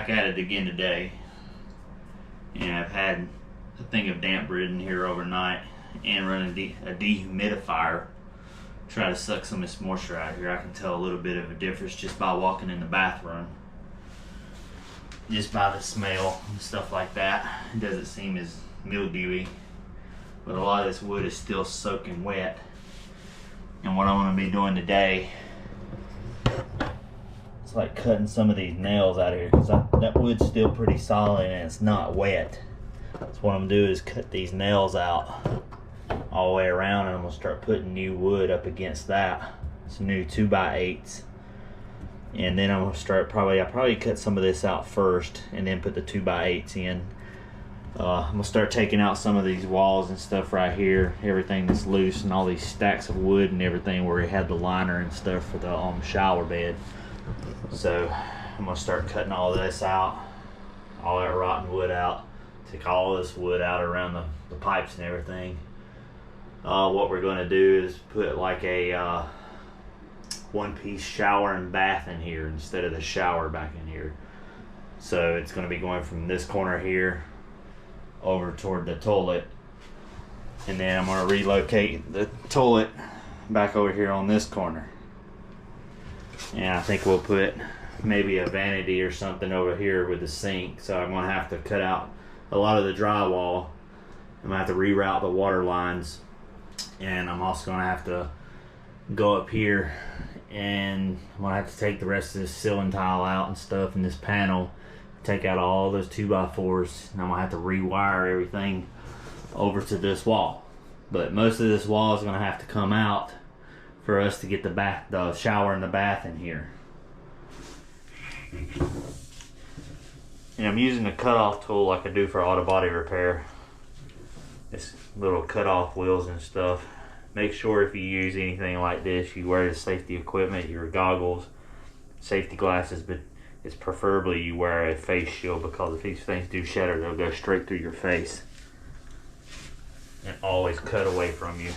back at it again today, and I've had a thing of damp ridden here overnight and running a dehumidifier. Try to suck some of this moisture out here. I can tell a little bit of a difference just by walking in the bathroom. Just by the smell and stuff like that. It doesn't seem as mildewy, but a lot of this wood is still soaking wet. And what I'm going to be doing today, it's like cutting some of these nails out of here, because that wood's still pretty solid and it's not wet. So what I'm going to do is cut these nails out all the way around, and I'm going to start putting new wood up against that. Some new 2x8s. And then I'm going to start, I'll probably cut some of this out first and then put the 2x8s in. I'm going to start taking out some of these walls and stuff right here, everything that's loose, and all these stacks of wood and everything where we had the liner and stuff for the shower bed. So I'm going to start cutting all this out, all that rotten wood out, take all this wood out around the pipes and everything. What we're going to do is put like a one-piece shower and bath in here instead of the shower back in here. So it's going to be going from this corner here over toward the toilet, and then I'm going to relocate the toilet back over here on this corner. And I think we'll put maybe a vanity or something over here with the sink. So I'm going to have to cut out a lot of the drywall. I'm going to have to reroute the water lines, and I'm also going to have to go up here, and I'm going to have to take the rest of this ceiling tile out and stuff in this panel, take out all those 2x4s, and I'm going to have to rewire everything over to this wall. But most of this wall is going to have to come out for us to get the shower and the bath in here. And I'm using a cut-off tool like I do for auto body repair. It's little cut-off wheels and stuff. Make sure if you use anything like this, you wear the safety equipment, your goggles, safety glasses, but it's preferably you wear a face shield, because if these things do shatter, they'll go straight through your face and always cut away from you.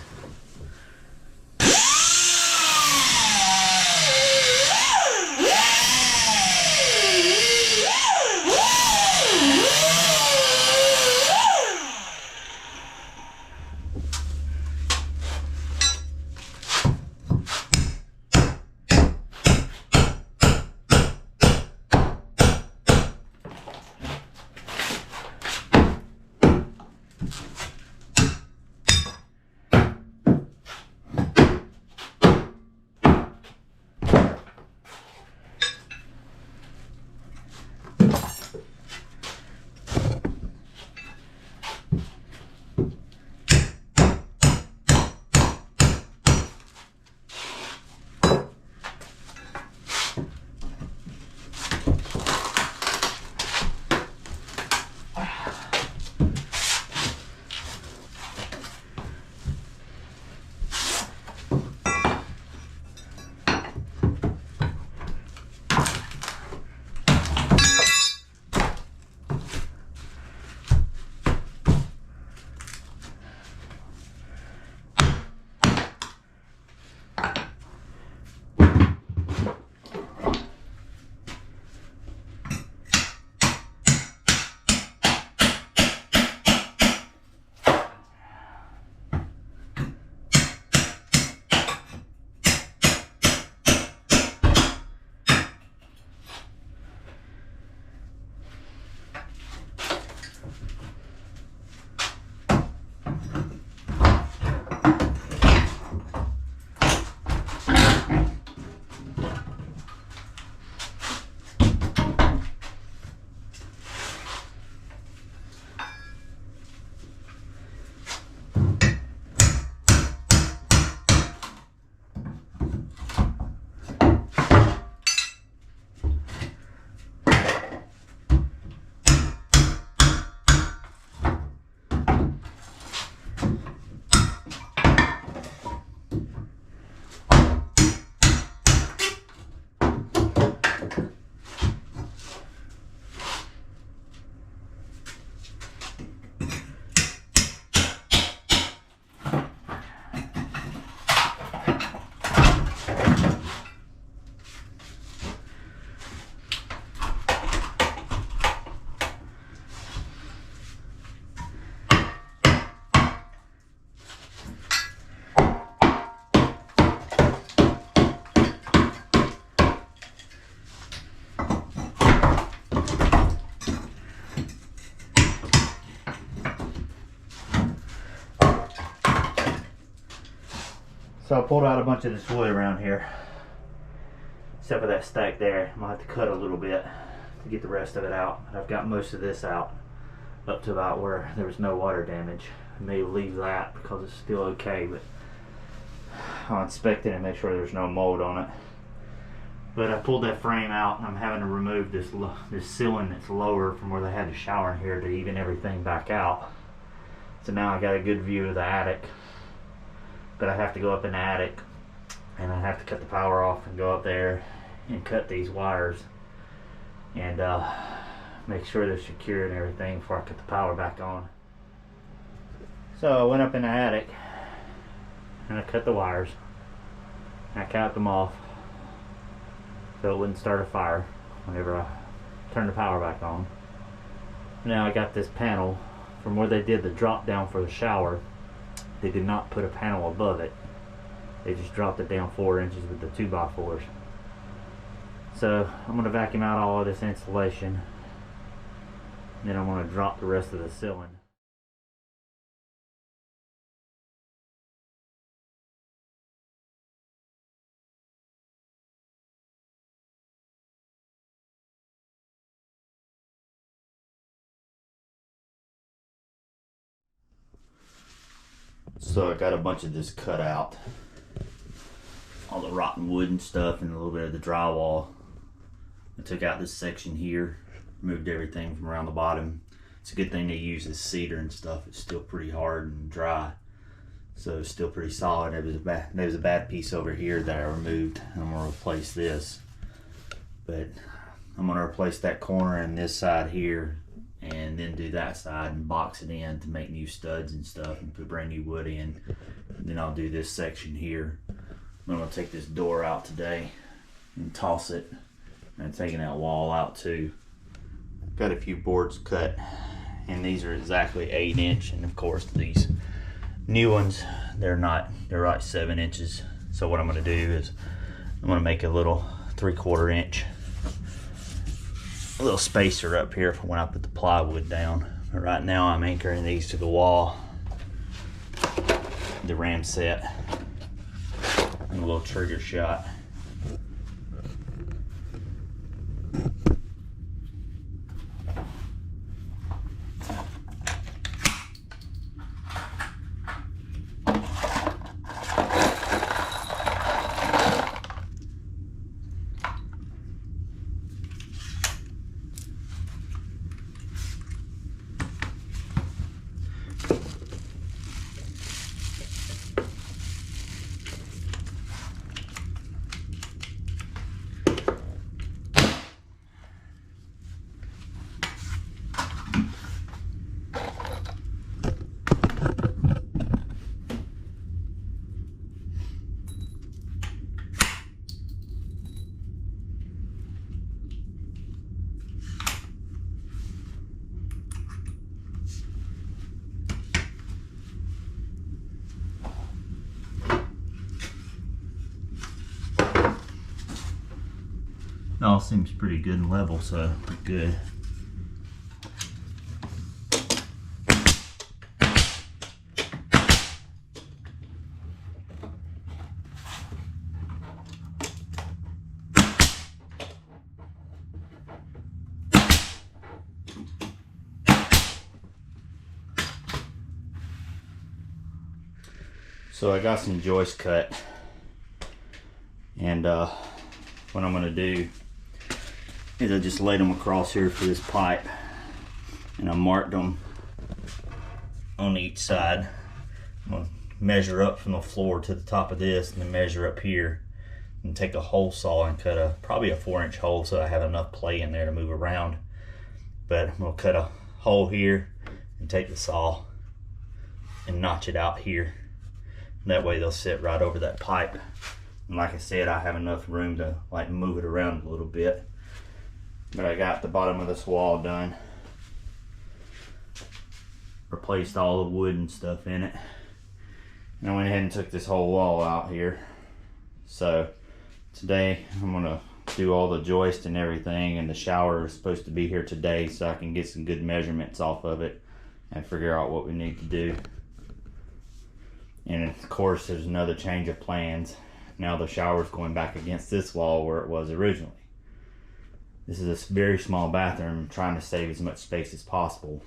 So I pulled out a bunch of this wood around here, except for that stack there. I'm gonna have to cut a little bit to get the rest of it out. I've got most of this out up to about where there was no water damage. I may leave that because it's still okay, but I'll inspect it and make sure there's no mold on it. But I pulled that frame out and I'm having to remove this ceiling that's lower from where they had the shower in here to even everything back out. So now I got a good view of the attic. But I have to go up in the attic and I have to cut the power off and go up there and cut these wires and make sure they're secure and everything before I cut the power back on. So I went up in the attic and I cut the wires and I capped them off so it wouldn't start a fire whenever I turn the power back on. Now I got this panel from where they did the drop down for the shower. They did not put a panel above it. They just dropped it down 4 inches with the 2x4s. So I'm going to vacuum out all of this insulation. And then I'm going to drop the rest of the ceiling. So I got a bunch of this cut out. All the rotten wood and stuff and a little bit of the drywall. I took out this section here, removed everything from around the bottom. It's a good thing they use this cedar and stuff. It's still pretty hard and dry. So it's still pretty solid. There was a bad piece over here that I removed and I'm gonna replace this. But I'm gonna replace that corner and this side here and then do that side and box it in to make new studs and stuff and put brand new wood in. And then I'll do this section here. I'm gonna take this door out today and toss it. And I'm taking that wall out too. Got a few boards cut and these are exactly 8 inch, and of course these new ones, they're not, they're like 7 inches. So what I'm gonna do is I'm gonna make a little 3/4 inch a little spacer up here for when I put the plywood down. But right now I'm anchoring these to the wall, the ram set, and a little trigger shot. It all seems pretty good and level, so good. So I got some joists cut, and what I'm gonna do is I just laid them across here for this pipe, and I marked them on each side. I'm gonna measure up from the floor to the top of this, and then measure up here, and take a hole saw and cut probably a 4-inch hole so I have enough play in there to move around. But I'm gonna cut a hole here and take the saw and notch it out here. That way they'll sit right over that pipe. And like I said, I have enough room to like move it around a little bit. But I got the bottom of this wall done. Replaced all the wood and stuff in it. And I went ahead and took this whole wall out here. So today I'm gonna do all the joist and everything, and the shower is supposed to be here today so I can get some good measurements off of it and figure out what we need to do. And of course there's another change of plans. Now the shower's going back against this wall where it was originally. This is a very small bathroom, trying to save as much space as possible.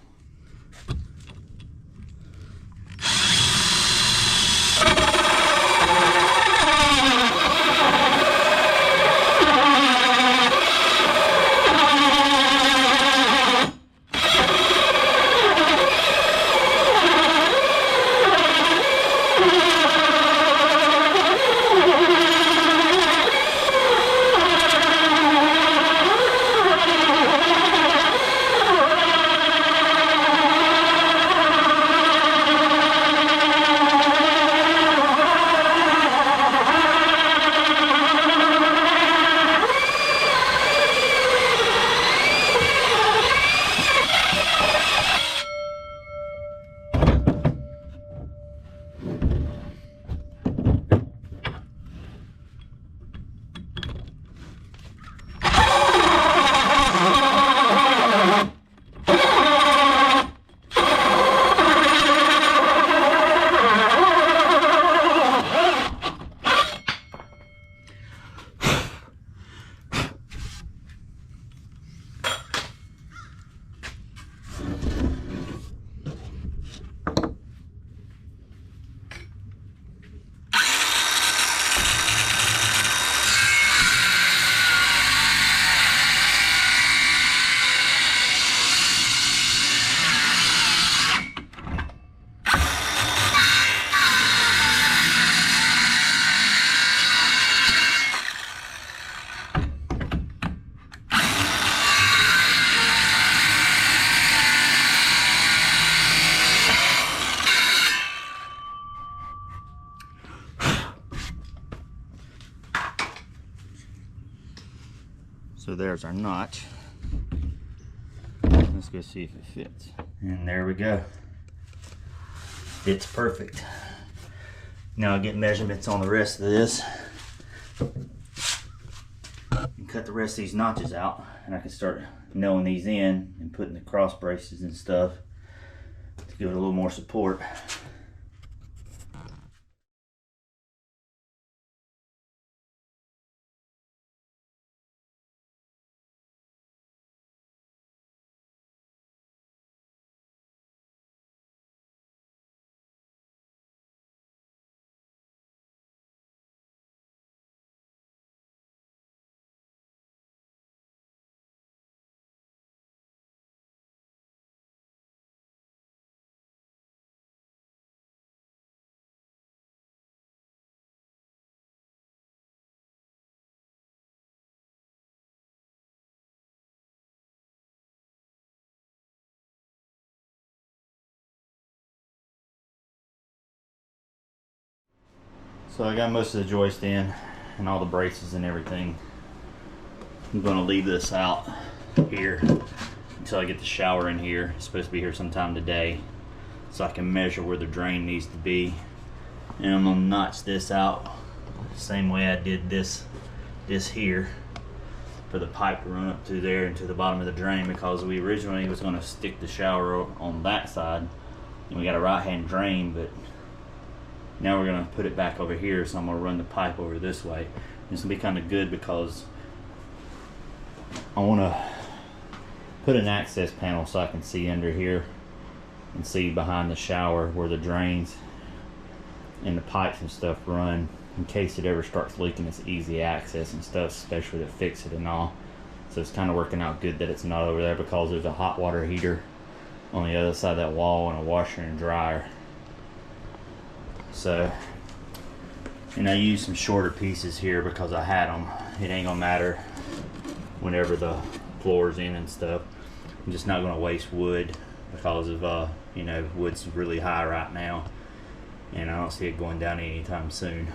So there's our notch. Let's go see if it fits. And there we go. It's perfect. Now I'll get measurements on the rest of this and cut the rest of these notches out, and I can start nailing these in and putting the cross braces and stuff to give it a little more support. So I got most of the joist in and all the braces and everything. I'm going to leave this out here until I get the shower in here. It's supposed to be here sometime today, so I can measure where the drain needs to be. And I'm going to notch this out the same way I did this here for the pipe to run up through there into the bottom of the drain, because we originally was going to stick the shower on that side and we got a right hand drain, but now we're going to put it back over here, so I'm going to run the pipe over this way. This will be kind of good because I want to put an access panel so I can see under here and see behind the shower where the drains and the pipes and stuff run, in case it ever starts leaking. It's easy access and stuff, especially to fix it and all. So it's kind of working out good that it's not over there, because there's a hot water heater on the other side of that wall and a washer and dryer. So, and I used some shorter pieces here because I had them. It ain't gonna matter whenever the floor's in and stuff. I'm just not gonna waste wood because of you know, wood's really high right now, and I don't see it going down anytime soon.